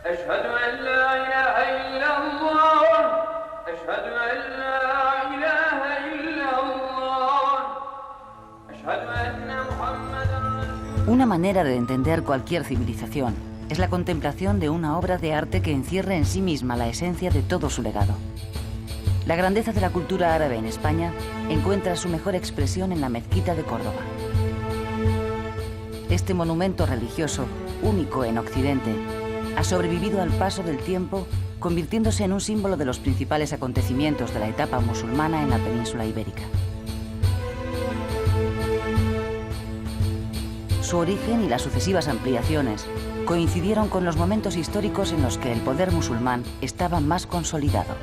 أشهد أن لا إله إلا الله أشهد أن لا إله إلا الله أشهد أن محمدا رسول. Una manera de entender cualquier civilización es la contemplación de una obra de arte que encierra en sí misma la esencia de todo su legado. La grandeza de la cultura árabe en España encuentra su mejor expresión en la Mezquita de Córdoba. Este monumento religioso, único en Occidente, ha sobrevivido al paso del tiempo, convirtiéndose en un símbolo de los principales acontecimientos de la etapa musulmana en la península ibérica. Su origen y las sucesivas ampliaciones coincidieron con los momentos históricos en los que el poder musulmán estaba más consolidado.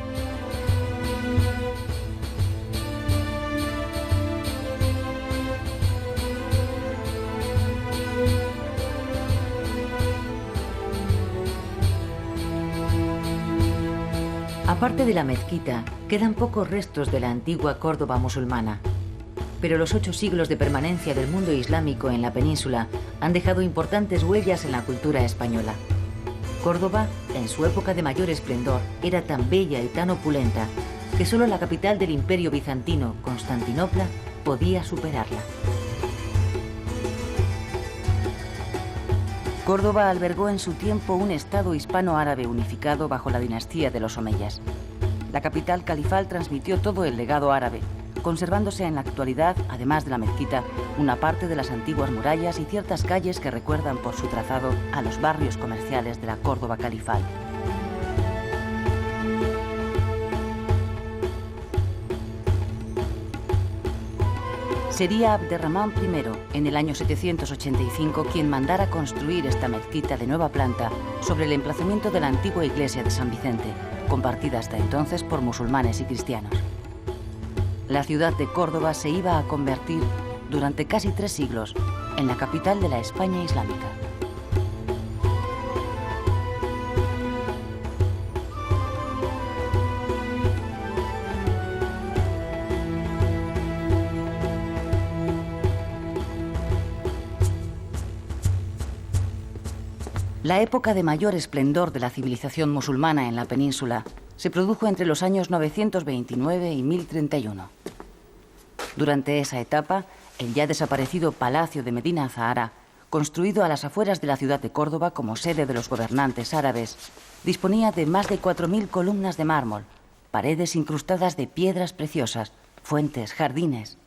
Aparte de la mezquita, quedan pocos restos de la antigua Córdoba musulmana. Pero los 8 siglos de permanencia del mundo islámico en la península han dejado importantes huellas en la cultura española. Córdoba, en su época de mayor esplendor, era tan bella y tan opulenta que solo la capital del Imperio bizantino, Constantinopla, podía superarla. Córdoba albergó en su tiempo un estado hispano-árabe unificado bajo la dinastía de los omeyas. La capital califal transmitió todo el legado árabe, conservándose en la actualidad, además de la mezquita, una parte de las antiguas murallas y ciertas calles que recuerdan por su trazado a los barrios comerciales de la Córdoba califal. Sería Abderramán I, en el año 785, quien mandara construir esta mezquita de nueva planta sobre el emplazamiento de la antigua iglesia de San Vicente, compartida hasta entonces por musulmanes y cristianos. La ciudad de Córdoba se iba a convertir, durante casi 3 siglos, en la capital de la España islámica. La época de mayor esplendor de la civilización musulmana en la península se produjo entre los años 929 y 1031. Durante esa etapa, el ya desaparecido Palacio de Medina Azahara, construido a las afueras de la ciudad de Córdoba como sede de los gobernantes árabes, disponía de más de 4.000 columnas de mármol, paredes incrustadas de piedras preciosas, fuentes, jardines.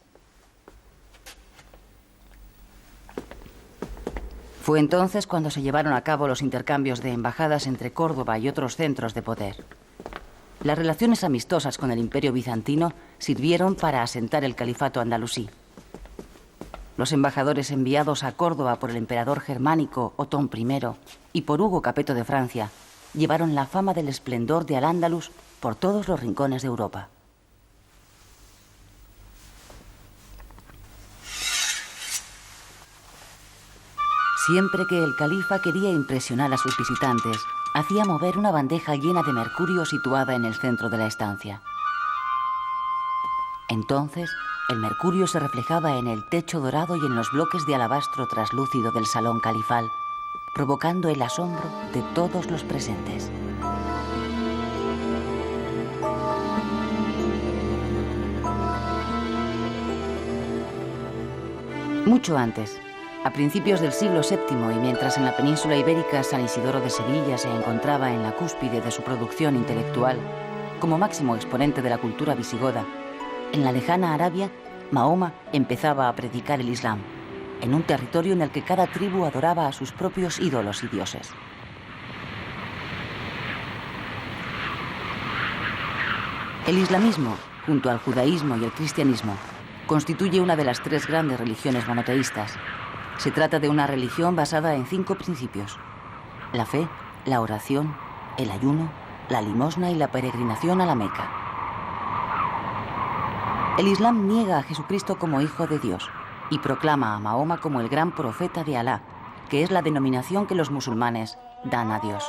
Fue entonces cuando se llevaron a cabo los intercambios de embajadas entre Córdoba y otros centros de poder. Las relaciones amistosas con el Imperio bizantino sirvieron para asentar el califato andalusí. Los embajadores enviados a Córdoba por el emperador germánico Otón I y por Hugo Capeto de Francia llevaron la fama del esplendor de Al-Ándalus por todos los rincones de Europa. Siempre que el califa quería impresionar a sus visitantes, hacía mover una bandeja llena de mercurio situada en el centro de la estancia. Entonces, el mercurio se reflejaba en el techo dorado y en los bloques de alabastro traslúcido del salón califal, provocando el asombro de todos los presentes. Mucho antes, a principios del siglo VII y mientras en la península ibérica San Isidoro de Sevilla se encontraba en la cúspide de su producción intelectual, como máximo exponente de la cultura visigoda, en la lejana Arabia, Mahoma empezaba a predicar el Islam, en un territorio en el que cada tribu adoraba a sus propios ídolos y dioses. El islamismo, junto al judaísmo y el cristianismo, constituye una de las 3 grandes religiones monoteístas. Se trata de una religión basada en 5 principios: la fe, la oración, el ayuno, la limosna y la peregrinación a la Meca. El Islam niega a Jesucristo como Hijo de Dios y proclama a Mahoma como el gran profeta de Alá, que es la denominación que los musulmanes dan a Dios.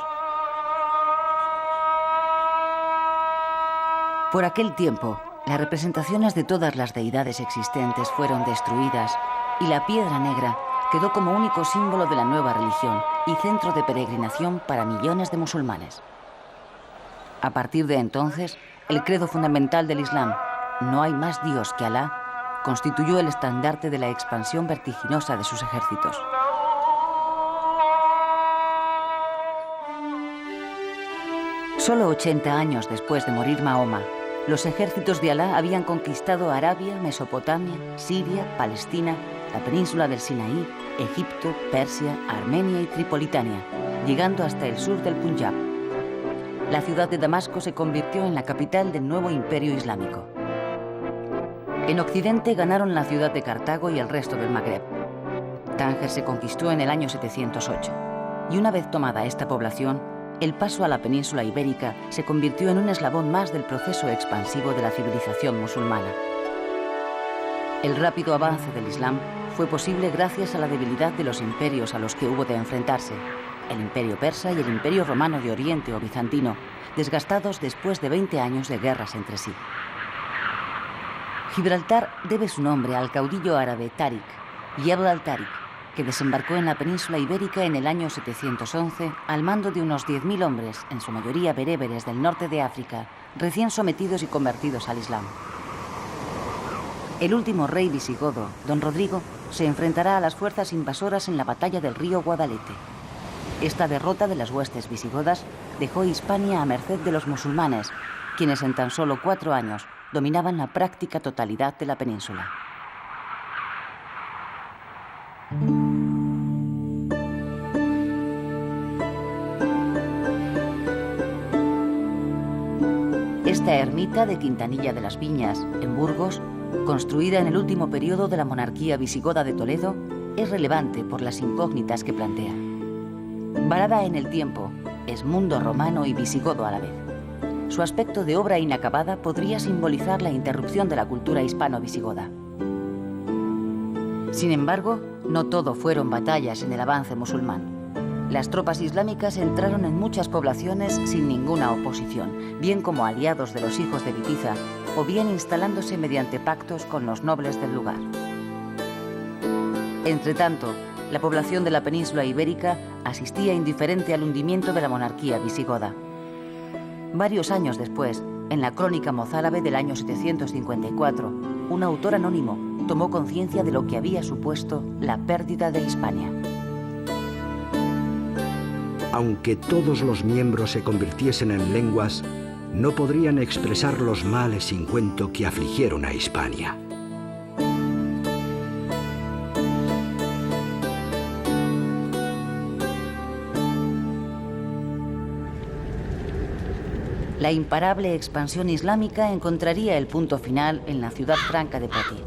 Por aquel tiempo, las representaciones de todas las deidades existentes fueron destruidas y la piedra negra quedó como único símbolo de la nueva religión, y centro de peregrinación para millones de musulmanes. A partir de entonces, el credo fundamental del Islam, no hay más Dios que Alá, constituyó el estandarte de la expansión vertiginosa de sus ejércitos. Solo 80 años después de morir Mahoma, los ejércitos de Alá habían conquistado Arabia, Mesopotamia, Siria, Palestina, la península del Sinaí, Egipto, Persia, Armenia y Tripolitania, llegando hasta el sur del Punjab. La ciudad de Damasco se convirtió en la capital del nuevo imperio islámico. En Occidente ganaron la ciudad de Cartago y el resto del Magreb. Tánger se conquistó en el año 708, y una vez tomada esta población, el paso a la península ibérica se convirtió en un eslabón más del proceso expansivo de la civilización musulmana. El rápido avance del Islam fue posible gracias a la debilidad de los imperios a los que hubo de enfrentarse, el imperio persa y el imperio romano de Oriente o bizantino, desgastados después de 20 años de guerras entre sí. Gibraltar debe su nombre al caudillo árabe Tariq, Yebl al-Tariq, que desembarcó en la península ibérica en el año 711 al mando de unos 10.000 hombres, en su mayoría bereberes del norte de África, recién sometidos y convertidos al Islam. El último rey visigodo, don Rodrigo, se enfrentará a las fuerzas invasoras en la batalla del río Guadalete. Esta derrota de las huestes visigodas dejó Hispania a merced de los musulmanes, quienes en tan solo 4 años dominaban la práctica totalidad de la península. Esta ermita de Quintanilla de las Viñas, en Burgos, construida en el último periodo de la monarquía visigoda de Toledo, es relevante por las incógnitas que plantea. Varada en el tiempo, es mundo romano y visigodo a la vez. Su aspecto de obra inacabada podría simbolizar la interrupción de la cultura hispano-visigoda. Sin embargo, no todo fueron batallas en el avance musulmán. Las tropas islámicas entraron en muchas poblaciones sin ninguna oposición, bien como aliados de los hijos de Bitiza, o bien instalándose mediante pactos con los nobles del lugar. Entretanto, la población de la península ibérica asistía indiferente al hundimiento de la monarquía visigoda. Varios años después, en la crónica mozárabe del año 754, un autor anónimo tomó conciencia de lo que había supuesto la pérdida de Hispania. Aunque todos los miembros se convirtiesen en lenguas, no podrían expresar los males sin cuento que afligieron a Hispania. La imparable expansión islámica encontraría el punto final en la ciudad franca de Poitiers.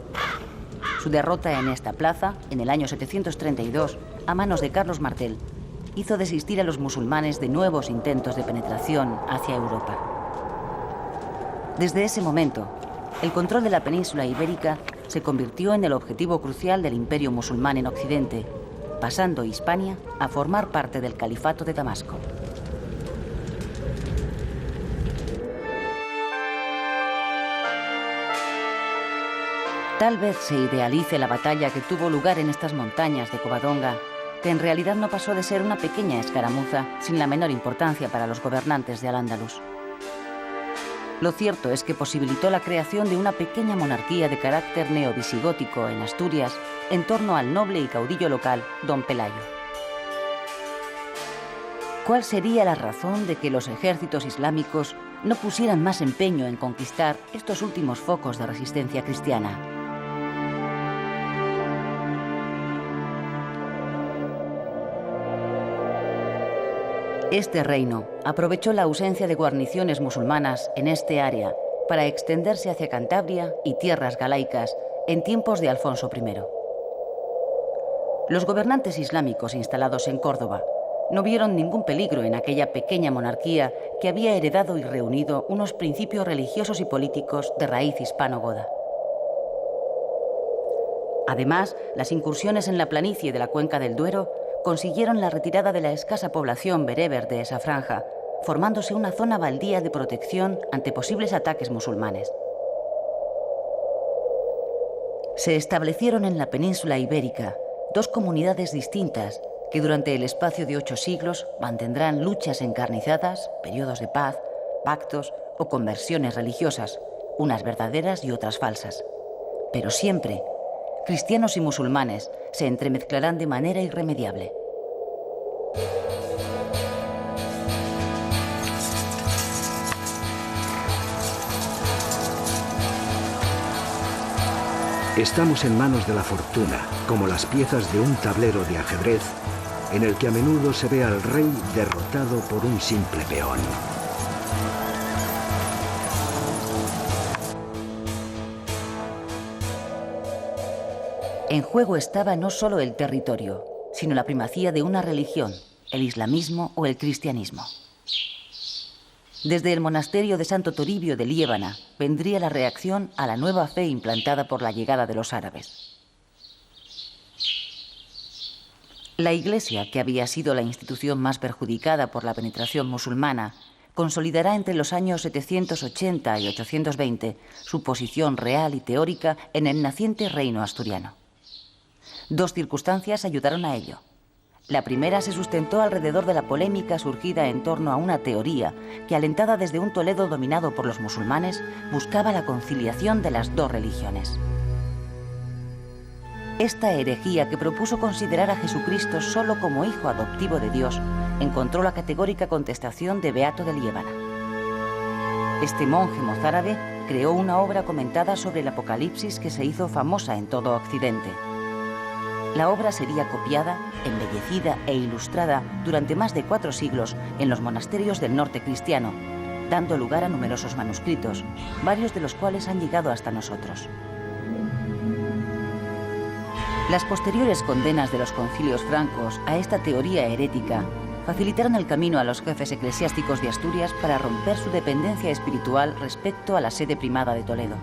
Su derrota en esta plaza, en el año 732, a manos de Carlos Martel, hizo desistir a los musulmanes de nuevos intentos de penetración hacia Europa. Desde ese momento, el control de la península ibérica se convirtió en el objetivo crucial del imperio musulmán en Occidente, pasando Hispania a formar parte del califato de Damasco. Tal vez se idealice la batalla que tuvo lugar en estas montañas de Covadonga, que en realidad no pasó de ser una pequeña escaramuza sin la menor importancia para los gobernantes de Al-Ándalus. Lo cierto es que posibilitó la creación de una pequeña monarquía de carácter neovisigótico en Asturias en torno al noble y caudillo local don Pelayo. ¿Cuál sería la razón de que los ejércitos islámicos no pusieran más empeño en conquistar estos últimos focos de resistencia cristiana? Este reino aprovechó la ausencia de guarniciones musulmanas en este área para extenderse hacia Cantabria y tierras galaicas en tiempos de Alfonso I. Los gobernantes islámicos instalados en Córdoba no vieron ningún peligro en aquella pequeña monarquía que había heredado y reunido unos principios religiosos y políticos de raíz hispano-goda. Además, las incursiones en la planicie de la cuenca del Duero consiguieron la retirada de la escasa población bereber de esa franja, formándose una zona baldía de protección ante posibles ataques musulmanes. Se establecieron en la península ibérica dos comunidades distintas que durante el espacio de 8 siglos mantendrán luchas encarnizadas, periodos de paz, pactos o conversiones religiosas, unas verdaderas y otras falsas. Pero siempre, cristianos y musulmanes se entremezclarán de manera irremediable. Estamos en manos de la fortuna, como las piezas de un tablero de ajedrez, en el que a menudo se ve al rey derrotado por un simple peón. En juego estaba no solo el territorio, sino la primacía de una religión, el islamismo o el cristianismo. Desde el monasterio de Santo Toribio de Liébana vendría la reacción a la nueva fe implantada por la llegada de los árabes. La Iglesia, que había sido la institución más perjudicada por la penetración musulmana, consolidará entre los años 780 y 820 su posición real y teórica en el naciente reino asturiano. 2 circunstancias ayudaron a ello. La primera se sustentó alrededor de la polémica surgida en torno a una teoría que, alentada desde un Toledo dominado por los musulmanes, buscaba la conciliación de las 2 religiones. Esta herejía, que propuso considerar a Jesucristo solo como hijo adoptivo de Dios, encontró la categórica contestación de Beato de Liébana. Este monje mozárabe creó una obra comentada sobre el Apocalipsis que se hizo famosa en todo Occidente. La obra sería copiada, embellecida e ilustrada durante más de 4 siglos en los monasterios del norte cristiano, dando lugar a numerosos manuscritos, varios de los cuales han llegado hasta nosotros. Las posteriores condenas de los concilios francos a esta teoría herética facilitaron el camino a los jefes eclesiásticos de Asturias para romper su dependencia espiritual respecto a la sede primada de Toledo.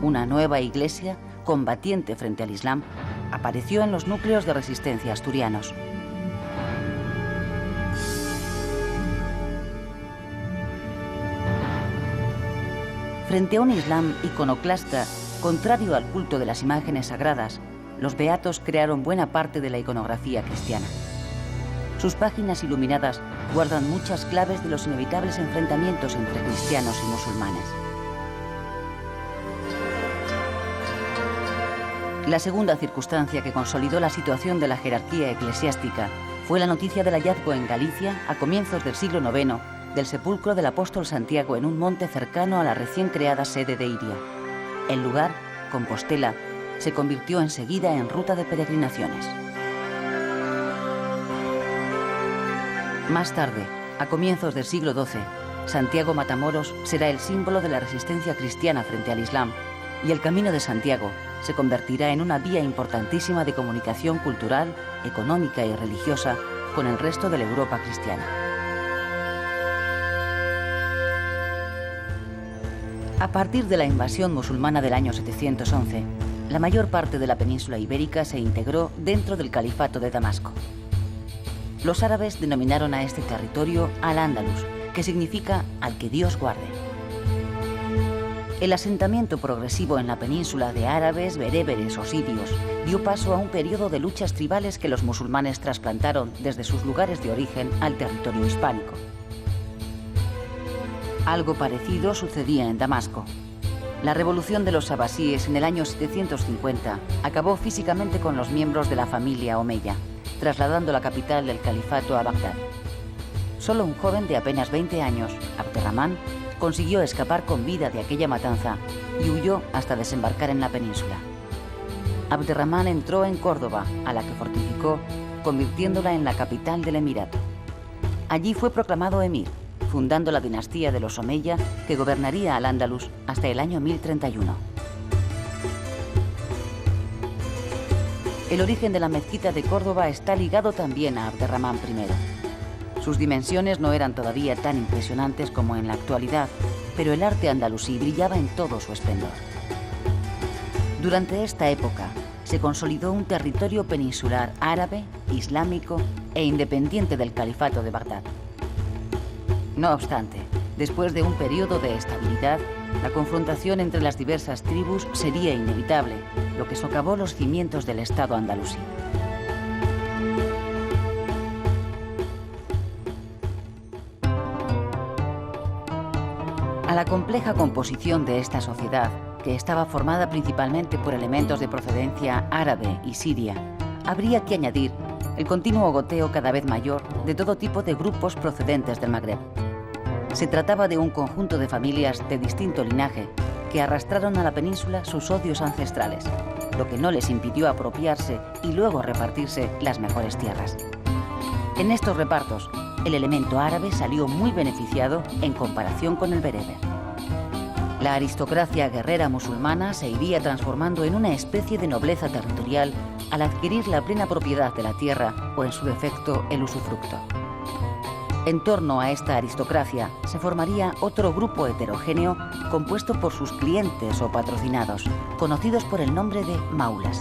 Una nueva iglesia, combatiente frente al Islam, apareció en los núcleos de resistencia asturianos. Frente a un Islam iconoclasta, contrario al culto de las imágenes sagradas, los beatos crearon buena parte de la iconografía cristiana. Sus páginas iluminadas guardan muchas claves de los inevitables enfrentamientos entre cristianos y musulmanes. La segunda circunstancia que consolidó la situación de la jerarquía eclesiástica fue la noticia del hallazgo en Galicia, a comienzos del siglo IX, del sepulcro del apóstol Santiago en un monte cercano a la recién creada sede de Iria. El lugar, Compostela, se convirtió enseguida en ruta de peregrinaciones. Más tarde, a comienzos del siglo XII, Santiago Matamoros será el símbolo de la resistencia cristiana frente al Islam, y el Camino de Santiago se convertirá en una vía importantísima de comunicación cultural, económica y religiosa con el resto de la Europa cristiana. A partir de la invasión musulmana del año 711, la mayor parte de la península ibérica se integró dentro del califato de Damasco. Los árabes denominaron a este territorio Al-Ándalus, que significa al que Dios guarde. El asentamiento progresivo en la península de árabes, bereberes o sirios dio paso a un periodo de luchas tribales que los musulmanes trasplantaron desde sus lugares de origen al territorio hispánico. Algo parecido sucedía en Damasco. La revolución de los abasíes en el año 750 acabó físicamente con los miembros de la familia omeya, trasladando la capital del califato a Bagdad. Solo un joven de apenas 20 años, Abderramán, consiguió escapar con vida de aquella matanza y huyó hasta desembarcar en la península. Abderramán entró en Córdoba, a la que fortificó, convirtiéndola en la capital del emirato. Allí fue proclamado emir, fundando la dinastía de los Omeya, que gobernaría Al-Ándalus hasta el año 1031. El origen de la mezquita de Córdoba está ligado también a Abderramán I. Sus dimensiones no eran todavía tan impresionantes como en la actualidad, pero el arte andalusí brillaba en todo su esplendor. Durante esta época se consolidó un territorio peninsular árabe, islámico e independiente del califato de Bagdad. No obstante, después de un periodo de estabilidad, la confrontación entre las diversas tribus sería inevitable, lo que socavó los cimientos del Estado andalusí. A la compleja composición de esta sociedad, que estaba formada principalmente por elementos de procedencia árabe y siria, habría que añadir el continuo goteo cada vez mayor de todo tipo de grupos procedentes del Magreb. Se trataba de un conjunto de familias de distinto linaje que arrastraron a la península sus odios ancestrales, lo que no les impidió apropiarse y luego repartirse las mejores tierras. En estos repartos, el elemento árabe salió muy beneficiado en comparación con el bereber. La aristocracia guerrera musulmana se iría transformando en una especie de nobleza territorial al adquirir la plena propiedad de la tierra o, en su defecto, el usufructo. En torno a esta aristocracia se formaría otro grupo heterogéneo compuesto por sus clientes o patrocinados, conocidos por el nombre de maulas.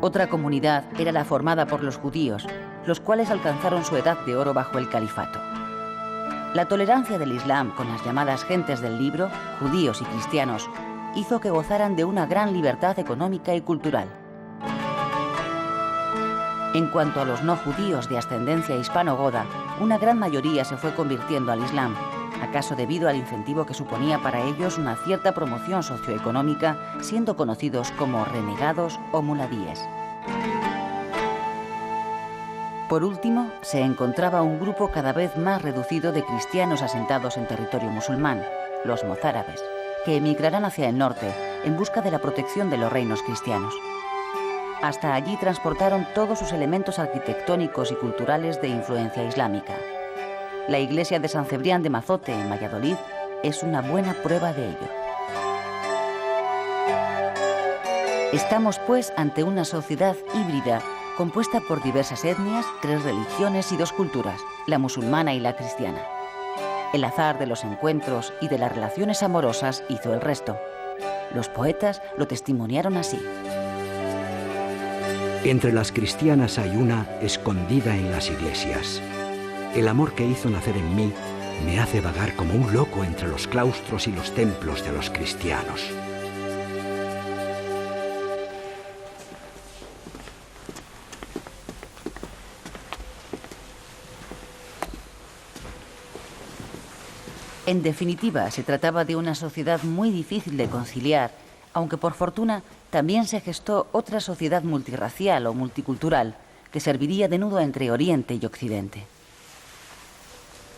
Otra comunidad era la formada por los judíos, los cuales alcanzaron su edad de oro bajo el califato. La tolerancia del Islam con las llamadas gentes del libro, judíos y cristianos, hizo que gozaran de una gran libertad económica y cultural. En cuanto a los no judíos de ascendencia hispano-goda, una gran mayoría se fue convirtiendo al Islam, acaso debido al incentivo que suponía para ellos una cierta promoción socioeconómica, siendo conocidos como renegados o muladíes. Por último, se encontraba un grupo cada vez más reducido de cristianos asentados en territorio musulmán, los mozárabes, que emigrarán hacia el norte en busca de la protección de los reinos cristianos. Hasta allí transportaron todos sus elementos arquitectónicos y culturales de influencia islámica. La iglesia de San Cebrián de Mazote, en Valladolid, es una buena prueba de ello. Estamos, pues, ante una sociedad híbrida compuesta por diversas etnias, 3 religiones y 2 culturas, la musulmana y la cristiana. El azar de los encuentros y de las relaciones amorosas hizo el resto. Los poetas lo testimoniaron así. Entre las cristianas hay una escondida en las iglesias. El amor que hizo nacer en mí me hace vagar como un loco entre los claustros y los templos de los cristianos. En definitiva, se trataba de una sociedad muy difícil de conciliar, aunque por fortuna también se gestó otra sociedad multirracial o multicultural que serviría de nudo entre Oriente y Occidente.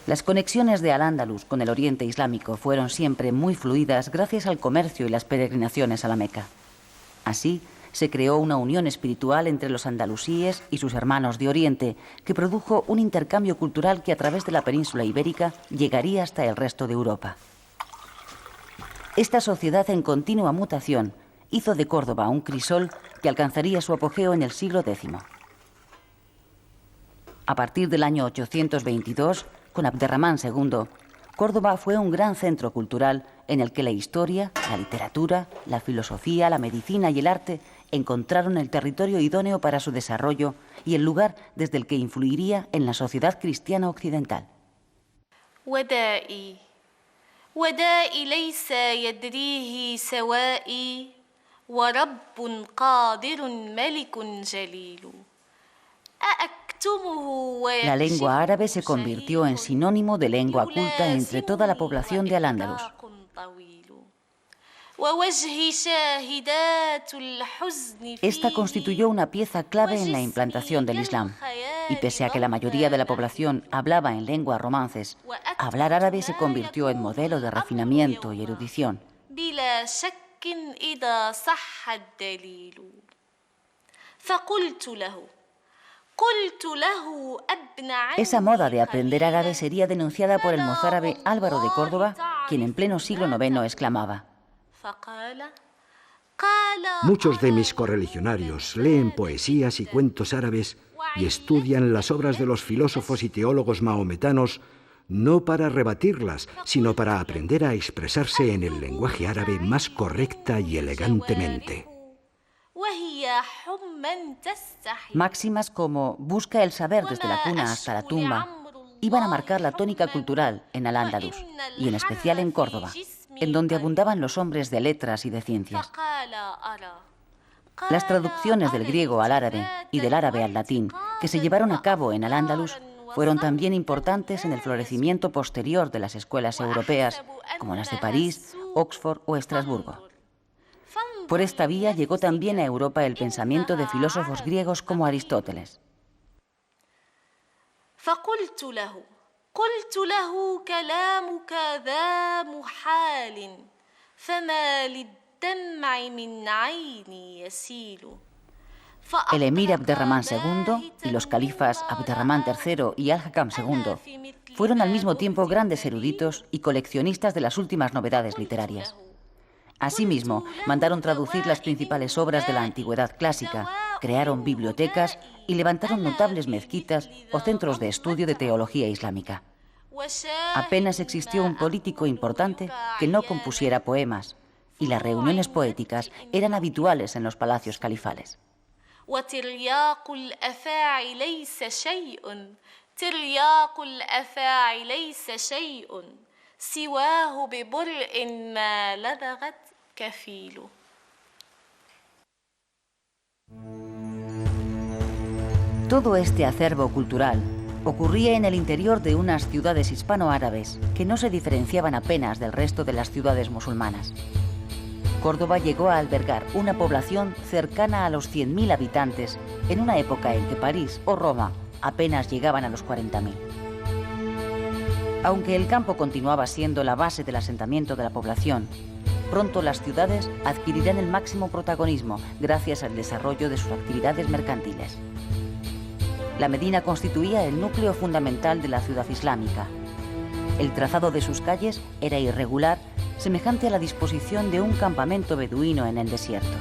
Las conexiones de Al-Ándalus con el Oriente Islámico fueron siempre muy fluidas gracias al comercio y las peregrinaciones a la Meca. Así, se creó una unión espiritual entre los andalusíes y sus hermanos de Oriente, que produjo un intercambio cultural que a través de la península ibérica llegaría hasta el resto de Europa. Esta sociedad en continua mutación hizo de Córdoba un crisol que alcanzaría su apogeo en el siglo X. A partir del año 822, con Abderramán II, Córdoba fue un gran centro cultural en el que la historia, la literatura, la filosofía, la medicina y el arte encontraron el territorio idóneo para su desarrollo y el lugar desde el que influiría en la sociedad cristiana occidental. ودائي ليس يدريه سوائي ورب قادر ملك جليل. La lengua árabe se convirtió en sinónimo de lengua culta entre toda la población de Al-Ándalus. Esta constituyó una pieza clave en la implantación del Islam, y pese a que la mayoría de la población hablaba en lenguas romances, hablar árabe se convirtió en modelo de refinamiento y erudición. Esa moda de aprender árabe sería denunciada por el mozárabe Álvaro de Córdoba, quien en pleno siglo IX exclamaba: Muchos de mis correligionarios leen poesías y cuentos árabes y estudian las obras de los filósofos y teólogos mahometanos no para rebatirlas, sino para aprender a expresarse en el lenguaje árabe más correcta y elegantemente. Máximas como busca el saber desde la cuna hasta la tumba iban a marcar la tónica cultural en Al-Ándalus y en especial en Córdoba, en donde abundaban los hombres de letras y de ciencias. Las traducciones del griego al árabe y del árabe al latín que se llevaron a cabo en Al-Ándalus fueron también importantes en el florecimiento posterior de las escuelas europeas, como las de París, Oxford o Estrasburgo. Por esta vía llegó también a Europa el pensamiento de filósofos griegos como Aristóteles. قلت له كلامك ذا محال فما للدمع من عيني يسيل. El emir Abderramán II y los califas Abderramán III y Al-Hakam II fueron al mismo tiempo grandes eruditos y coleccionistas de las últimas novedades literarias. Asimismo, mandaron traducir las principales obras de la antigüedad clásica, crearon bibliotecas y levantaron notables mezquitas o centros de estudio de teología islámica. Apenas existió un político importante que no compusiera poemas, y las reuniones poéticas eran habituales en los palacios califales. Todo este acervo cultural ocurría en el interior de unas ciudades hispano-árabes que no se diferenciaban apenas del resto de las ciudades musulmanas. Córdoba llegó a albergar una población cercana a los 100.000 habitantes en una época en que París o Roma apenas llegaban a los 40.000. Aunque el campo continuaba siendo la base del asentamiento de la población, pronto las ciudades adquirirán el máximo protagonismo gracias al desarrollo de sus actividades mercantiles. La Medina constituía el núcleo fundamental de la ciudad islámica. El trazado de sus calles era irregular, semejante a la disposición de un campamento beduino en el desierto.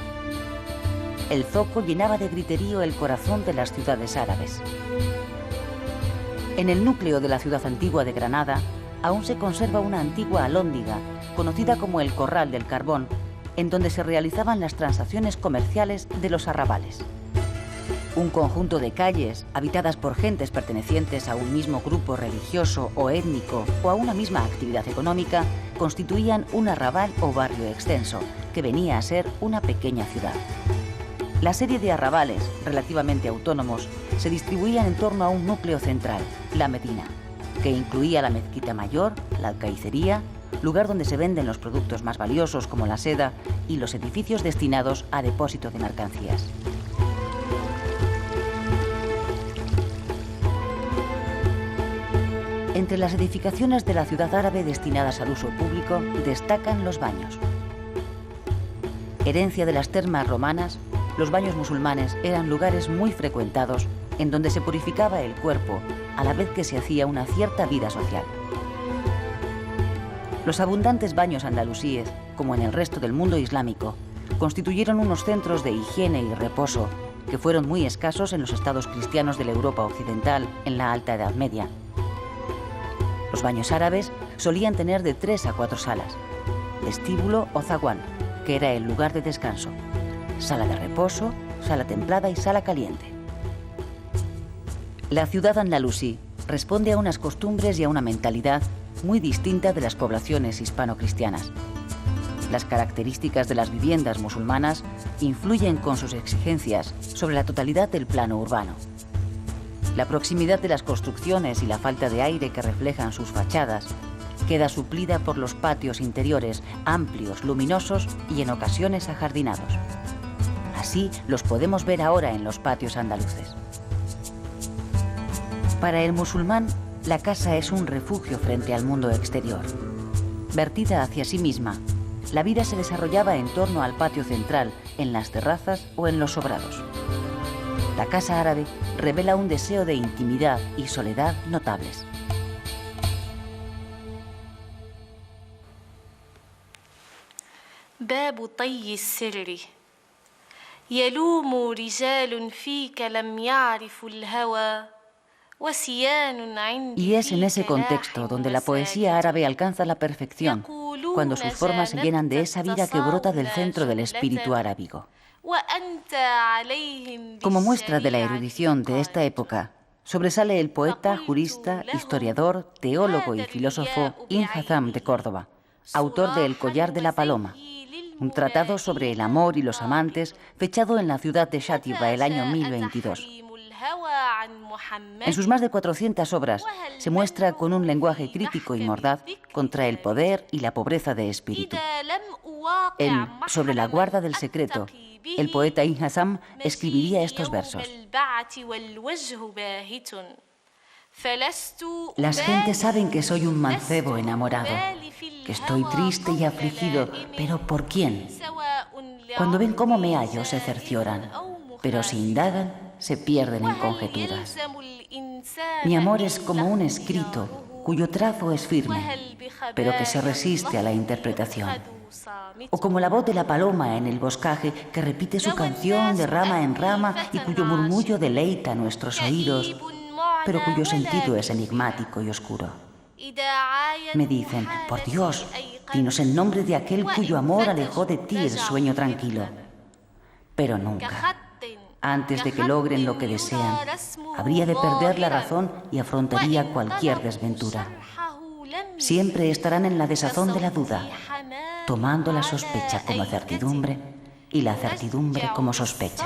El zoco llenaba de griterío el corazón de las ciudades árabes. En el núcleo de la ciudad antigua de Granada aún se conserva una antigua alhóndiga, conocida como el Corral del Carbón, en donde se realizaban las transacciones comerciales de los arrabales. Un conjunto de calles habitadas por gentes pertenecientes a un mismo grupo religioso o étnico o a una misma actividad económica constituían un arrabal o barrio extenso, que venía a ser una pequeña ciudad. La serie de arrabales, relativamente autónomos, se distribuían en torno a un núcleo central, la Medina, que incluía la mezquita mayor, la alcaicería, lugar donde se venden los productos más valiosos como la seda, y los edificios destinados a depósito de mercancías. Entre las edificaciones de la ciudad árabe destinadas al uso público destacan los baños. Herencia de las termas romanas, los baños musulmanes eran lugares muy frecuentados en donde se purificaba el cuerpo a la vez que se hacía una cierta vida social. Los abundantes baños andalusíes, como en el resto del mundo islámico, constituyeron unos centros de higiene y reposo que fueron muy escasos en los estados cristianos de la Europa occidental en la Alta Edad Media. Los baños árabes solían tener de 3 a 4 salas, vestíbulo o zaguán, que era el lugar de descanso, sala de reposo, sala templada y sala caliente. La ciudad andalusí responde a unas costumbres y a una mentalidad muy distinta de las poblaciones hispano-cristianas. Las características de las viviendas musulmanas influyen con sus exigencias sobre la totalidad del plano urbano. La proximidad de las construcciones y la falta de aire que reflejan sus fachadas queda suplida por los patios interiores amplios, luminosos y en ocasiones ajardinados. Así los podemos ver ahora en los patios andaluces. Para el musulmán, la casa es un refugio frente al mundo exterior. Vertida hacia sí misma, la vida se desarrollaba en torno al patio central, en las terrazas o en los sobrados. La casa árabe revela un deseo de intimidad y soledad notables. باب طي السر يلوم رجال فيك لم يعرفوا الهوى. Y es en ese contexto donde la poesía árabe alcanza la perfección, cuando sus formas se llenan de esa vida que brota del centro del espíritu arábigo. Como muestra de la erudición de esta época, sobresale el poeta, jurista, historiador, teólogo y filósofo Ibn Hazm de Córdoba, autor de El collar de la paloma, un tratado sobre el amor y los amantes fechado en la ciudad de Shatiba el año 1022. En sus más de 400 obras se muestra con un lenguaje crítico y mordaz contra el poder y la pobreza de espíritu. En Sobre la guarda del secreto, el poeta Ibn Hazm escribiría estos versos: las gentes saben que soy un mancebo enamorado, que estoy triste y afligido, pero ¿por quién? Cuando ven cómo me hallo se cercioran, pero si indagan se pierden en conjeturas. Mi amor es como un escrito cuyo trazo es firme, pero que se resiste a la interpretación. O como la voz de la paloma en el boscaje que repite su canción de rama en rama y cuyo murmullo deleita nuestros oídos, pero cuyo sentido es enigmático y oscuro. Me dicen: por Dios, dinos el nombre de aquel cuyo amor alejó de ti el sueño tranquilo. Pero nunca, antes de que logren lo que desean, habría de perder la razón y afrontaría cualquier desventura. Siempre estarán en la desazón de la duda, tomando la sospecha como certidumbre y la certidumbre como sospecha.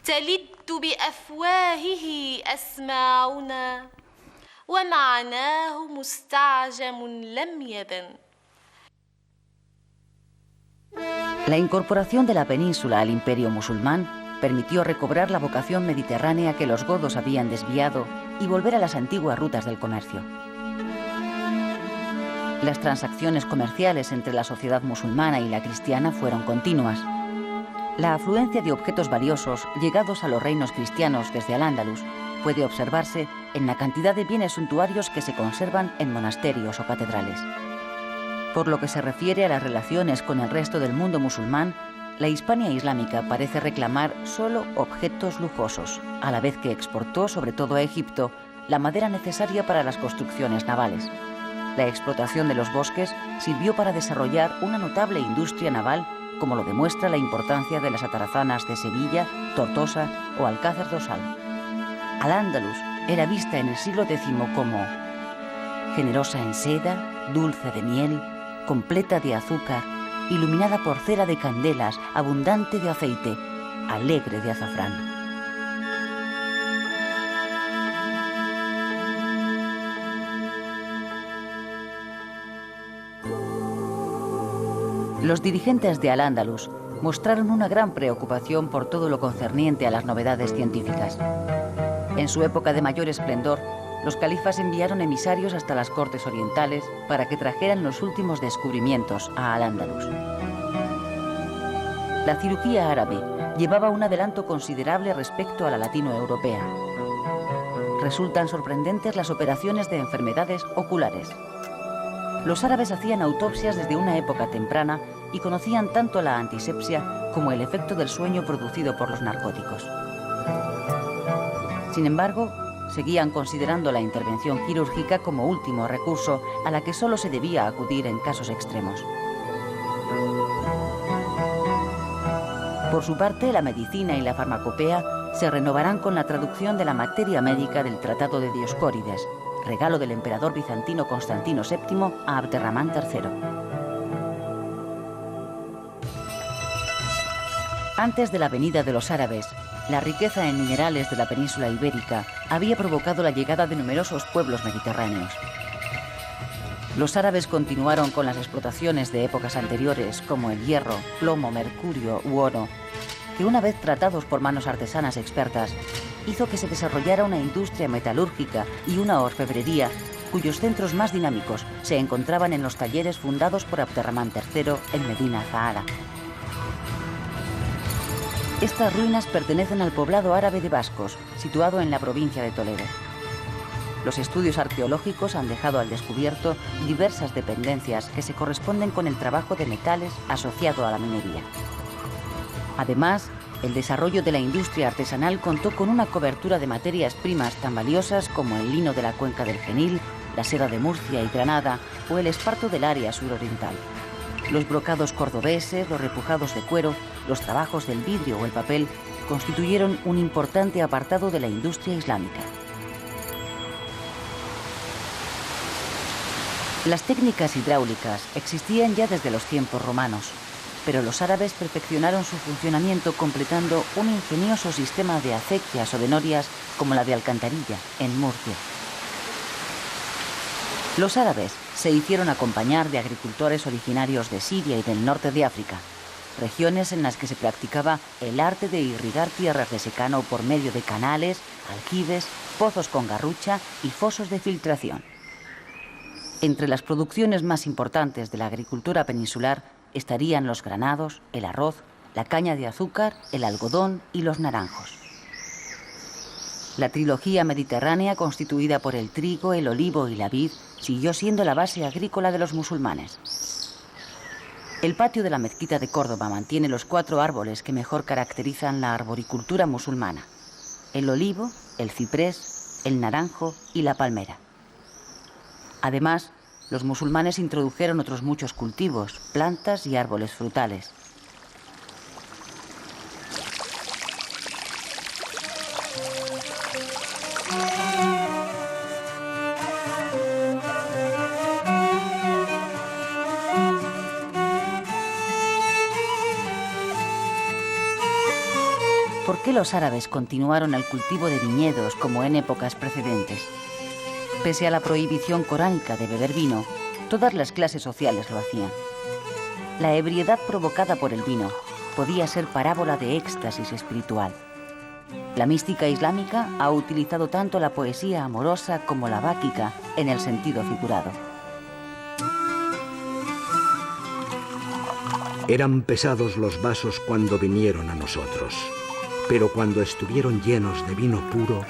تلد بأفواهه أسماعنا ومعناه مستعجم لم يبن. La incorporación de la península al imperio musulmán permitió recobrar la vocación mediterránea que los godos habían desviado y volver a las antiguas rutas del comercio. Las transacciones comerciales entre la sociedad musulmana y la cristiana fueron continuas. La afluencia de objetos valiosos llegados a los reinos cristianos desde Al-Ándalus puede observarse en la cantidad de bienes suntuarios que se conservan en monasterios o catedrales. Por lo que se refiere a las relaciones con el resto del mundo musulmán, la Hispania islámica parece reclamar solo objetos lujosos, a la vez que exportó, sobre todo a Egipto, la madera necesaria para las construcciones navales. La explotación de los bosques sirvió para desarrollar una notable industria naval, como lo demuestra la importancia de las atarazanas de Sevilla, Tortosa o Alcázar do Sal. Al-Ándalus era vista en el siglo X como generosa en seda, dulce de miel, completa de azúcar, iluminada por cera de candelas, abundante de aceite, alegre de azafrán. Los dirigentes de Al-Ándalus mostraron una gran preocupación por todo lo concerniente a las novedades científicas. En su época de mayor esplendor, los califas enviaron emisarios hasta las cortes orientales para que trajeran los últimos descubrimientos a Al-Ándalus. La cirugía árabe llevaba un adelanto considerable respecto a la latinoeuropea. Resultan sorprendentes las operaciones de enfermedades oculares. Los árabes hacían autopsias desde una época temprana y conocían tanto la antisepsia como el efecto del sueño producido por los narcóticos. Sin embargo, seguían considerando la intervención quirúrgica como último recurso a la que solo se debía acudir en casos extremos. Por su parte, la medicina y la farmacopea se renovarán con la traducción de la materia médica del Tratado de Dioscórides, regalo del emperador bizantino Constantino VII a Abderramán III. Antes de la venida de los árabes, la riqueza en minerales de la península ibérica había provocado la llegada de numerosos pueblos mediterráneos. Los árabes continuaron con las explotaciones de épocas anteriores, como el hierro, plomo, mercurio u oro, que una vez tratados por manos artesanas expertas, hizo que se desarrollara una industria metalúrgica y una orfebrería cuyos centros más dinámicos se encontraban en los talleres fundados por Abderramán III en Medina Zahara. Estas ruinas pertenecen al poblado árabe de Bascos, situado en la provincia de Toledo. Los estudios arqueológicos han dejado al descubierto diversas dependencias que se corresponden con el trabajo de metales asociado a la minería. Además, el desarrollo de la industria artesanal contó con una cobertura de materias primas tan valiosas como el lino de la cuenca del Genil, la seda de Murcia y Granada o el esparto del área suroriental. Los brocados cordobeses, los repujados de cuero, los trabajos del vidrio o el papel constituyeron un importante apartado de la industria islámica. Las técnicas hidráulicas existían ya desde los tiempos romanos. pero los árabes perfeccionaron su funcionamiento completando un ingenioso sistema de acequias o de norias como la de Alcantarilla, en Murcia. Los árabes se hicieron acompañar de agricultores originarios de Siria y del norte de África, regiones en las que se practicaba el arte de irrigar tierras de secano por medio de canales, aljibes, pozos con garrucha y fosos de filtración. Entre las producciones más importantes de la agricultura peninsular estarían los granados, el arroz, la caña de azúcar, el algodón y los naranjos. La trilogía mediterránea, constituida por el trigo, el olivo y la vid, siguió siendo la base agrícola de los musulmanes. El patio de la mezquita de Córdoba mantiene los 4 árboles que mejor caracterizan la arboricultura musulmana: el olivo, el ciprés, el naranjo y la palmera. Además, los musulmanes introdujeron otros muchos cultivos, plantas y árboles frutales. ¿Por qué los árabes continuaron el cultivo de viñedos como en épocas precedentes? Pese a la prohibición coránica de beber vino, todas las clases sociales lo hacían. La ebriedad provocada por el vino podía ser parábola de éxtasis espiritual. La mística islámica ha utilizado tanto la poesía amorosa como la báquica en el sentido figurado. Eran pesados los vasos cuando vinieron a nosotros, pero cuando estuvieron llenos de vino puro,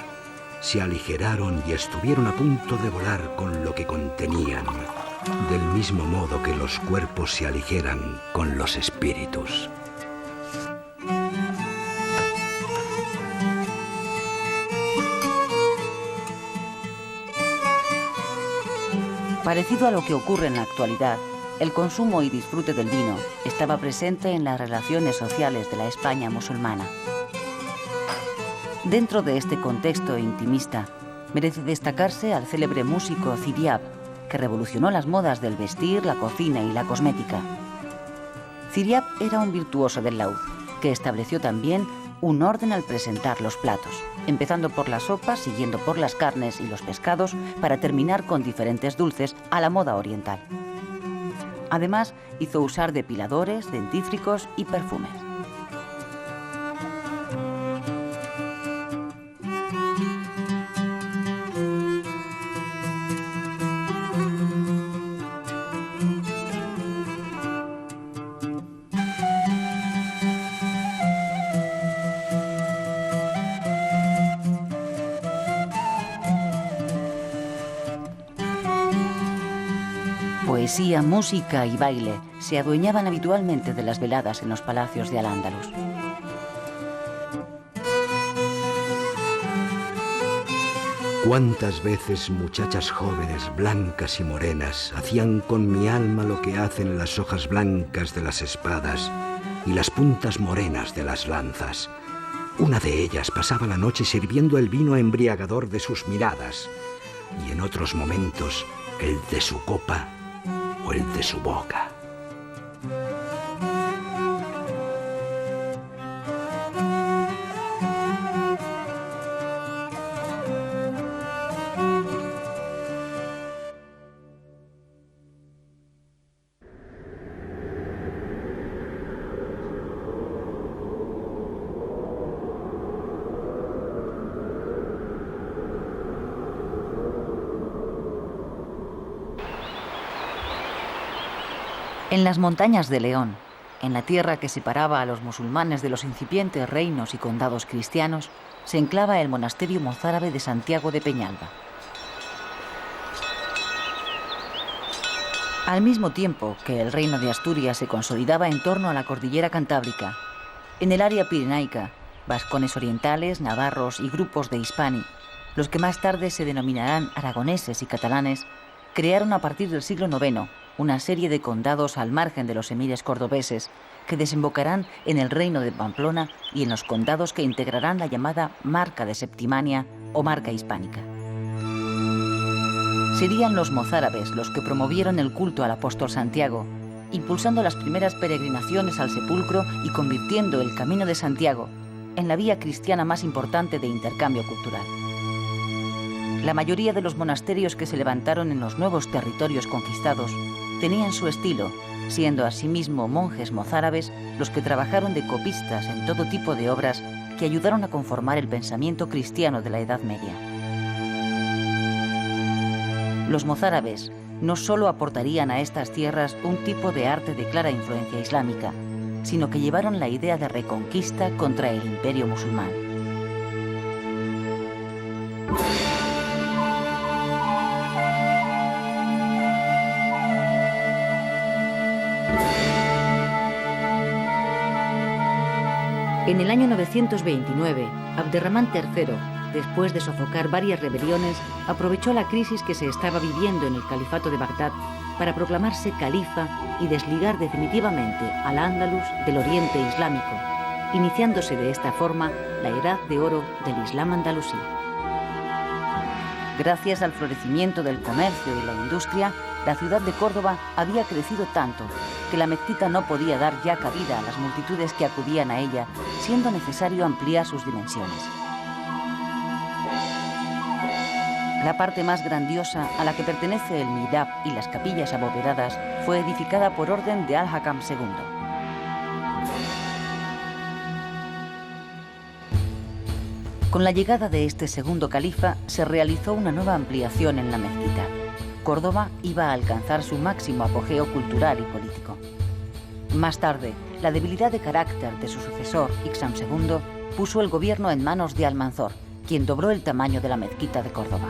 se aligeraron y estuvieron a punto de volar con lo que contenían, del mismo modo que los cuerpos se aligeran con los espíritus. Parecido a lo que ocurre en la actualidad, el consumo y disfrute del vino estaba presente en las relaciones sociales de la España musulmana. Dentro de este contexto intimista, merece destacarse al célebre músico Ziryab, que revolucionó las modas del vestir, la cocina y la cosmética. Ziryab era un virtuoso del laúd, que estableció también un orden al presentar los platos, empezando por las sopas, siguiendo por las carnes y los pescados, para terminar con diferentes dulces a la moda oriental. Además, hizo usar depiladores, dentífricos y perfumes. Poesía, música y baile se adueñaban habitualmente de las veladas en los palacios de Al-Ándalus. ¿Cuántas veces muchachas jóvenes, blancas y morenas, hacían con mi alma lo que hacen las hojas blancas de las espadas y las puntas morenas de las lanzas? Una de ellas pasaba la noche sirviendo el vino embriagador de sus miradas, y en otros momentos el de su copa o el de su boca. En las montañas de León, en la tierra que separaba a los musulmanes de los incipientes reinos y condados cristianos, se enclava el monasterio mozárabe de Santiago de Peñalba. Al mismo tiempo que el reino de Asturias se consolidaba en torno a la cordillera cantábrica, en el área pirenaica, vascones orientales, navarros y grupos de hispani, los que más tarde se denominarán aragoneses y catalanes, crearon a partir del siglo IX una serie de condados al margen de los emires cordobeses que desembocarán en el reino de Pamplona y en los condados que integrarán la llamada Marca de Septimania o Marca Hispánica. Serían los mozárabes los que promovieron el culto al apóstol Santiago impulsando las primeras peregrinaciones al sepulcro y convirtiendo el Camino de Santiago en la vía cristiana más importante de intercambio cultural. La mayoría de los monasterios que se levantaron en los nuevos territorios conquistados tenían su estilo, siendo asimismo monjes mozárabes los que trabajaron de copistas en todo tipo de obras que ayudaron a conformar el pensamiento cristiano de la Edad Media. Los mozárabes no solo aportarían a estas tierras un tipo de arte de clara influencia islámica, sino que llevaron la idea de reconquista contra el imperio musulmán. En el año 929, Abderramán III, después de sofocar varias rebeliones, aprovechó la crisis que se estaba viviendo en el califato de Bagdad para proclamarse califa y desligar definitivamente al Andalus del Oriente Islámico, iniciándose de esta forma la Edad de Oro del Islam andalusí. Gracias al florecimiento del comercio y la industria, la ciudad de Córdoba había crecido tanto que la mezquita no podía dar ya cabida a las multitudes que acudían a ella, siendo necesario ampliar sus dimensiones. La parte más grandiosa, a la que pertenece el mihrab y las capillas abovedadas, fue edificada por orden de Al-Hakam II. Con la llegada de este segundo califa, se realizó una nueva ampliación en la mezquita. Córdoba iba a alcanzar su máximo apogeo cultural y político. Más tarde, la debilidad de carácter de su sucesor, Hixam II, puso el gobierno en manos de Almanzor, quien dobló el tamaño de la mezquita de Córdoba.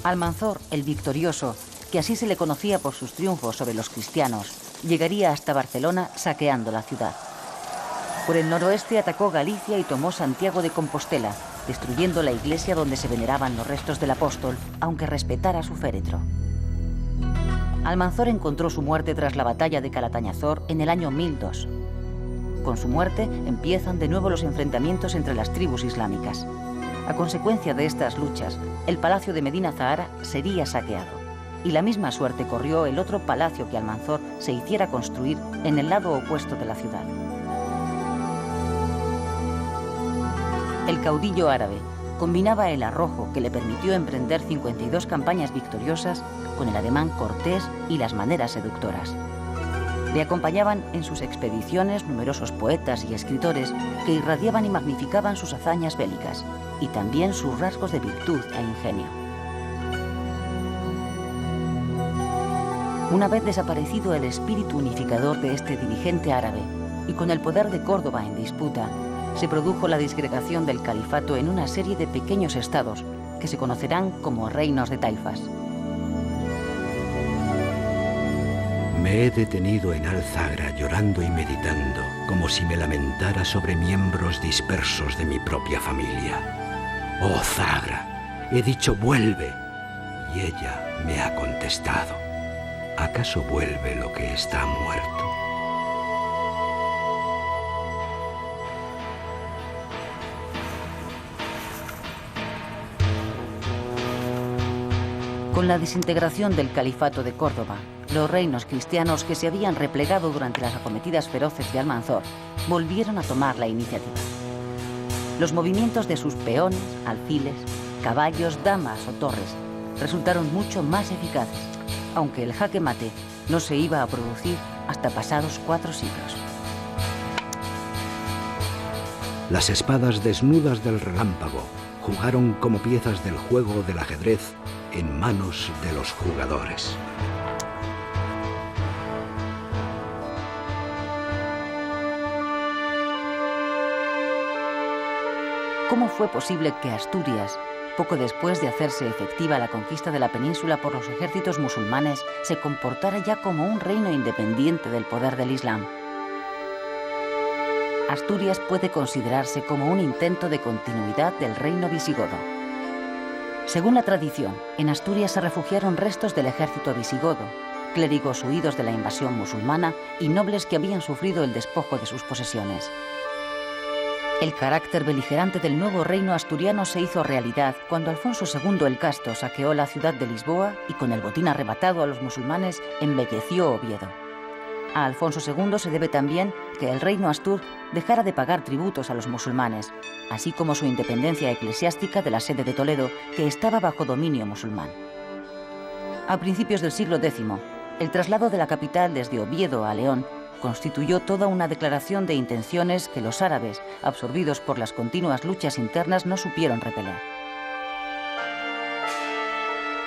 Almanzor, el victorioso, que así se le conocía por sus triunfos sobre los cristianos, llegaría hasta Barcelona saqueando la ciudad. Por el noroeste atacó Galicia y tomó Santiago de Compostela, destruyendo la iglesia donde se veneraban los restos del apóstol, aunque respetara su féretro. Almanzor encontró su muerte tras la batalla de Calatañazor en el año 1002. Con su muerte empiezan de nuevo los enfrentamientos entre las tribus islámicas. A consecuencia de estas luchas, el palacio de Medina Zahara sería saqueado, y la misma suerte corrió el otro palacio que Almanzor se hiciera construir en el lado opuesto de la ciudad. El caudillo árabe combinaba el arrojo que le permitió emprender 52 campañas victoriosas con el ademán cortés y las maneras seductoras. Le acompañaban en sus expediciones numerosos poetas y escritores que irradiaban y magnificaban sus hazañas bélicas y también sus rasgos de virtud e ingenio. Una vez desaparecido el espíritu unificador de este dirigente árabe y con el poder de Córdoba en disputa, se produjo la disgregación del califato en una serie de pequeños estados que se conocerán como reinos de taifas. Me he detenido en Al-Zagra llorando y meditando, como si me lamentara sobre miembros dispersos de mi propia familia. Oh Zagra, he dicho vuelve, y ella me ha contestado, ¿acaso vuelve lo que está muerto? Con la desintegración del califato de Córdoba, los reinos cristianos que se habían replegado durante las acometidas feroces de Almanzor volvieron a tomar la iniciativa. Los movimientos de sus peones, alfiles, caballos, damas o torres resultaron mucho más eficaces, aunque el jaque mate no se iba a producir hasta pasados 4 siglos. Las espadas desnudas del relámpago jugaron como piezas del juego del ajedrez en manos de los jugadores. ¿Cómo fue posible que Asturias, poco después de hacerse efectiva la conquista de la península por los ejércitos musulmanes, se comportara ya como un reino independiente del poder del Islam? Asturias puede considerarse como un intento de continuidad del reino visigodo. Según la tradición, en Asturias se refugiaron restos del ejército visigodo, clérigos huidos de la invasión musulmana y nobles que habían sufrido el despojo de sus posesiones. El carácter beligerante del nuevo reino asturiano se hizo realidad cuando Alfonso II el Casto saqueó la ciudad de Lisboa y con el botín arrebatado a los musulmanes embelleció Oviedo. A Alfonso II se debe también que el reino astur dejara de pagar tributos a los musulmanes, así como su independencia eclesiástica de la sede de Toledo, que estaba bajo dominio musulmán. A principios del siglo X, el traslado de la capital desde Oviedo a León constituyó toda una declaración de intenciones que los árabes, absorbidos por las continuas luchas internas, no supieron repeler.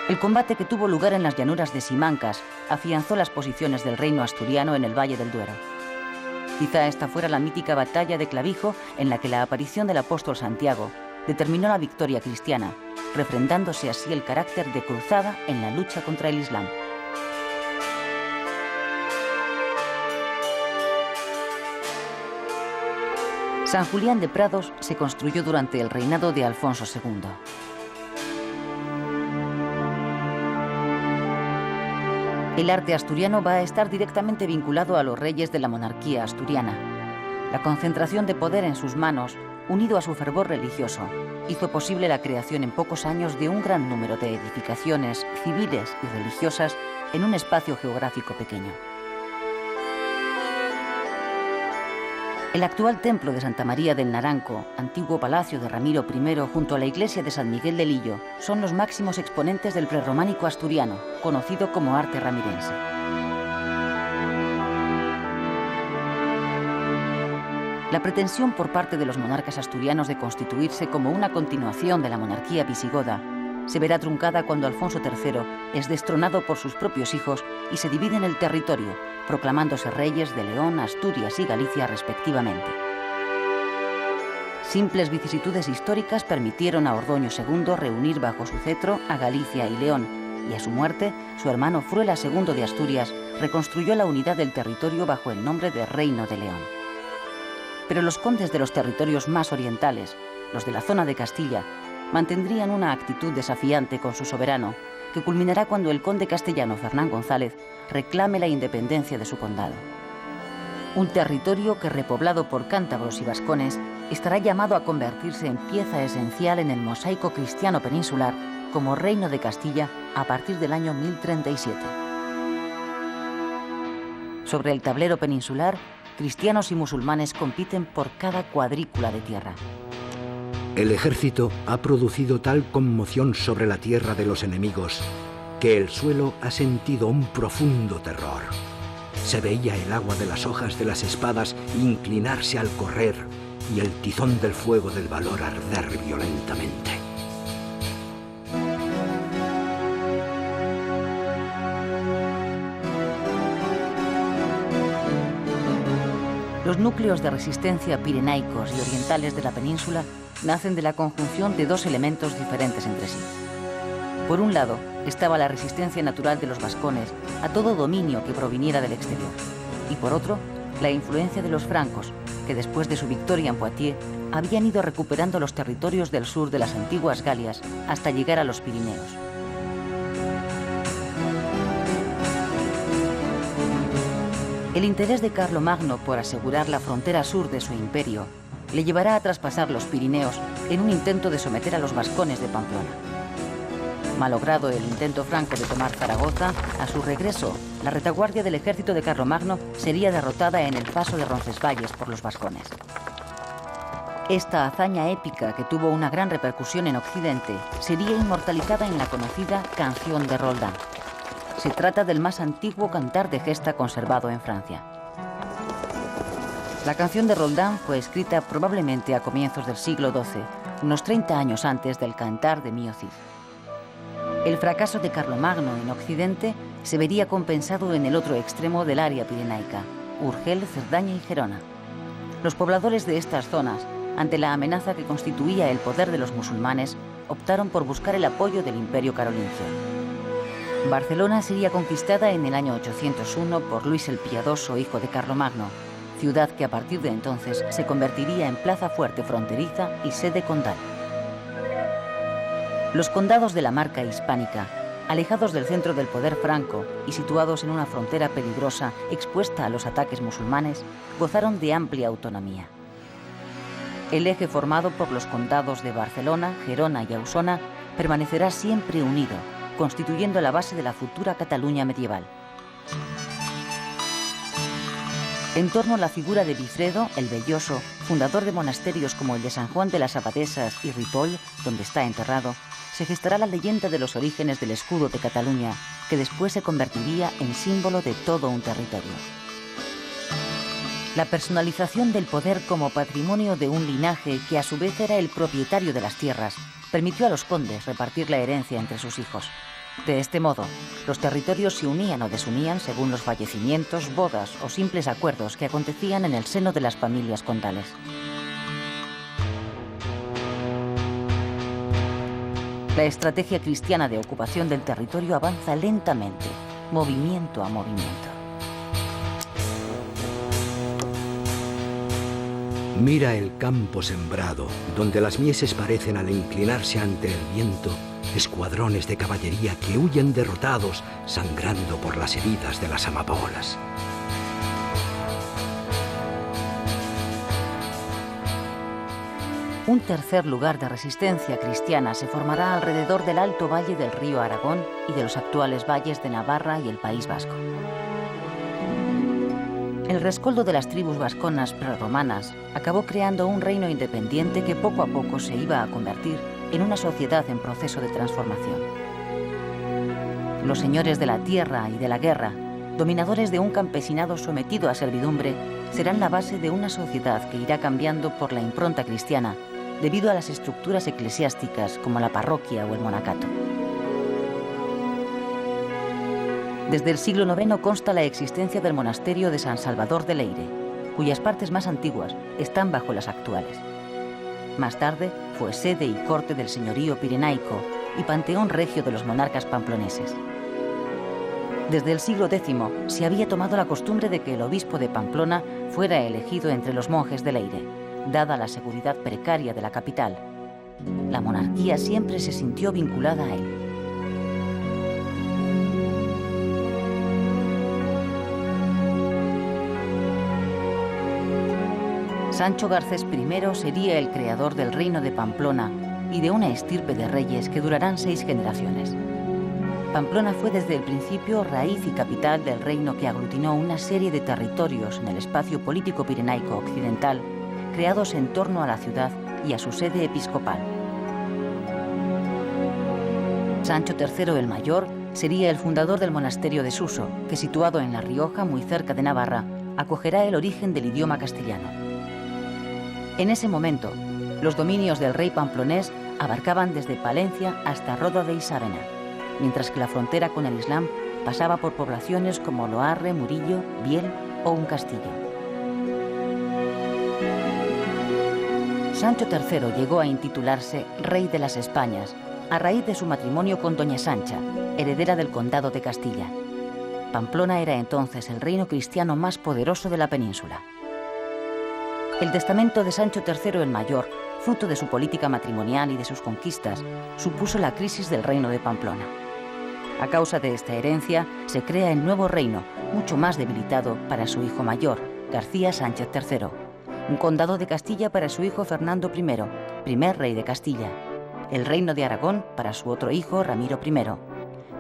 El combate que tuvo lugar en las llanuras de Simancas afianzó las posiciones del reino asturiano en el Valle del Duero. Quizá esta fuera la mítica batalla de Clavijo, en la que la aparición del apóstol Santiago determinó la victoria cristiana, refrendándose así el carácter de cruzada en la lucha contra el Islam. San Julián de Prados se construyó durante el reinado de Alfonso II. El arte asturiano va a estar directamente vinculado a los reyes de la monarquía asturiana. La concentración de poder en sus manos, unido a su fervor religioso, hizo posible la creación en pocos años de un gran número de edificaciones civiles y religiosas en un espacio geográfico pequeño. El actual templo de Santa María del Naranco, antiguo palacio de Ramiro I junto a la iglesia de San Miguel de Lillo, son los máximos exponentes del prerrománico asturiano, conocido como arte ramirense. La pretensión por parte de los monarcas asturianos de constituirse como una continuación de la monarquía visigoda se verá truncada cuando Alfonso III es destronado por sus propios hijos y se dividen el territorio, proclamándose reyes de León, Asturias y Galicia respectivamente. Simples vicisitudes históricas permitieron a Ordoño II reunir bajo su cetro a Galicia y León, y a su muerte, su hermano Fruela II de Asturias reconstruyó la unidad del territorio bajo el nombre de Reino de León. Pero los condes de los territorios más orientales, los de la zona de Castilla, mantendrían una actitud desafiante con su soberano, que culminará cuando el conde castellano Fernán González reclame la independencia de su condado. Un territorio que, repoblado por cántabros y vascones, estará llamado a convertirse en pieza esencial en el mosaico cristiano peninsular como Reino de Castilla a partir del año 1037. Sobre el tablero peninsular, cristianos y musulmanes compiten por cada cuadrícula de tierra. El ejército ha producido tal conmoción sobre la tierra de los enemigos que el suelo ha sentido un profundo terror. Se veía el agua de las hojas de las espadas inclinarse al correr y el tizón del fuego del valor arder violentamente. Los núcleos de resistencia pirenaicos y orientales de la península nacen de la conjunción de dos elementos diferentes entre sí. Por un lado, estaba la resistencia natural de los vascones a todo dominio que proviniera del exterior. Y por otro, la influencia de los francos, que después de su victoria en Poitiers, habían ido recuperando los territorios del sur de las antiguas Galias hasta llegar a los Pirineos. El interés de Carlomagno por asegurar la frontera sur de su imperio le llevará a traspasar los Pirineos en un intento de someter a los vascones de Pamplona. Malogrado el intento franco de tomar Zaragoza, a su regreso, la retaguardia del ejército de Carlomagno sería derrotada en el paso de Roncesvalles por los vascones. Esta hazaña épica, que tuvo una gran repercusión en Occidente, sería inmortalizada en la conocida Canción de Roldán. Se trata del más antiguo cantar de gesta conservado en Francia. La Canción de Roldán fue escrita probablemente a comienzos del siglo XII, unos 30 años antes del Cantar de Mio Cid. El fracaso de Carlomagno en Occidente se vería compensado en el otro extremo del área pirenaica, Urgel, Cerdaña y Gerona. Los pobladores de estas zonas, ante la amenaza que constituía el poder de los musulmanes, optaron por buscar el apoyo del Imperio carolingio. Barcelona sería conquistada en el año 801 por Luis el Piadoso, hijo de Carlomagno, ciudad que a partir de entonces se convertiría en plaza fuerte fronteriza y sede condal. Los condados de la Marca hispánica, alejados del centro del poder franco y situados en una frontera peligrosa expuesta a los ataques musulmanes, gozaron de amplia autonomía. El eje formado por los condados de Barcelona, Gerona y Ausona permanecerá siempre unido, constituyendo la base de la futura Cataluña medieval. En torno a la figura de Bifredo, el Velloso, fundador de monasterios como el de San Juan de las Abadesas y Ripoll, donde está enterrado, se gestará la leyenda de los orígenes del escudo de Cataluña, que después se convertiría en símbolo de todo un territorio. La personalización del poder como patrimonio de un linaje que a su vez era el propietario de las tierras, permitió a los condes repartir la herencia entre sus hijos. De este modo, los territorios se unían o desunían según los fallecimientos, bodas o simples acuerdos que acontecían en el seno de las familias condales. La estrategia cristiana de ocupación del territorio avanza lentamente, movimiento a movimiento. Mira el campo sembrado, donde las mieses parecen al inclinarse ante el viento, escuadrones de caballería que huyen derrotados, sangrando por las heridas de las amapolas. Un tercer lugar de resistencia cristiana se formará alrededor del alto valle del río Aragón y de los actuales valles de Navarra y el País Vasco. El rescoldo de las tribus vasconas prerromanas acabó creando un reino independiente que poco a poco se iba a convertir en una sociedad en proceso de transformación. Los señores de la tierra y de la guerra, dominadores de un campesinado sometido a servidumbre, serán la base de una sociedad que irá cambiando por la impronta cristiana debido a las estructuras eclesiásticas como la parroquia o el monacato. Desde el siglo IX consta la existencia del monasterio de San Salvador de Leire, cuyas partes más antiguas están bajo las actuales. Más tarde fue sede y corte del señorío pirenaico y panteón regio de los monarcas pamploneses. Desde el siglo X se había tomado la costumbre de que el obispo de Pamplona fuera elegido entre los monjes de Leire, dada la seguridad precaria de la capital. La monarquía siempre se sintió vinculada a él. Sancho Garcés I sería el creador del reino de Pamplona y de una estirpe de reyes que durarán 6 generaciones. Pamplona fue desde el principio raíz y capital del reino que aglutinó una serie de territorios en el espacio político pirenaico occidental, creados en torno a la ciudad y a su sede episcopal. Sancho III el Mayor sería el fundador del monasterio de Suso, que situado en La Rioja, muy cerca de Navarra, acogerá el origen del idioma castellano. En ese momento, los dominios del rey pamplonés abarcaban desde Palencia hasta Roda de Isávena, mientras que la frontera con el Islam pasaba por poblaciones como Loarre, Murillo, Biel o un castillo. Sancho III llegó a intitularse Rey de las Españas a raíz de su matrimonio con Doña Sancha, heredera del condado de Castilla. Pamplona era entonces el reino cristiano más poderoso de la península. El testamento de Sancho III el Mayor, fruto de su política matrimonial y de sus conquistas, supuso la crisis del reino de Pamplona. A causa de esta herencia, se crea el nuevo reino, mucho más debilitado para su hijo mayor, García Sánchez III, un condado de Castilla para su hijo Fernando I, primer rey de Castilla, el reino de Aragón para su otro hijo Ramiro I,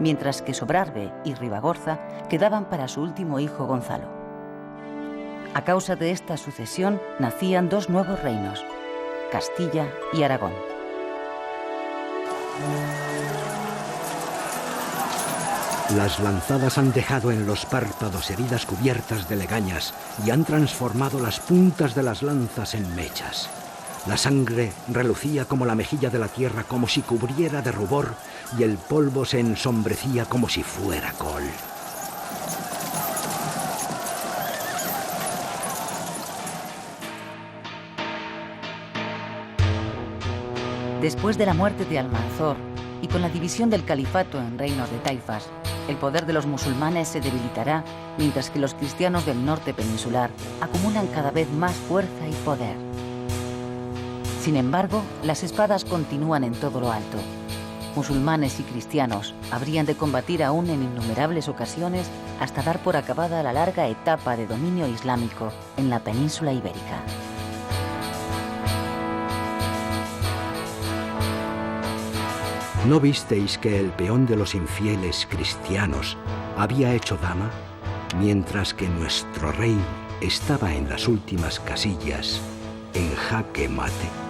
mientras que Sobrarbe y Ribagorza quedaban para su último hijo Gonzalo. A causa de esta sucesión nacían 2 nuevos reinos, Castilla y Aragón. Las lanzadas han dejado en los párpados heridas cubiertas de legañas y han transformado las puntas de las lanzas en mechas. La sangre relucía como la mejilla de la tierra, como si cubriera de rubor, y el polvo se ensombrecía como si fuera col. Después de la muerte de Almanzor y con la división del califato en reinos de taifas, el poder de los musulmanes se debilitará, mientras que los cristianos del norte peninsular acumulan cada vez más fuerza y poder. Sin embargo, las espadas continúan en todo lo alto. Musulmanes y cristianos habrían de combatir aún en innumerables ocasiones hasta dar por acabada la larga etapa de dominio islámico en la península ibérica. ¿No visteis que el peón de los infieles cristianos había hecho dama, mientras que nuestro rey estaba en las últimas casillas en jaque mate.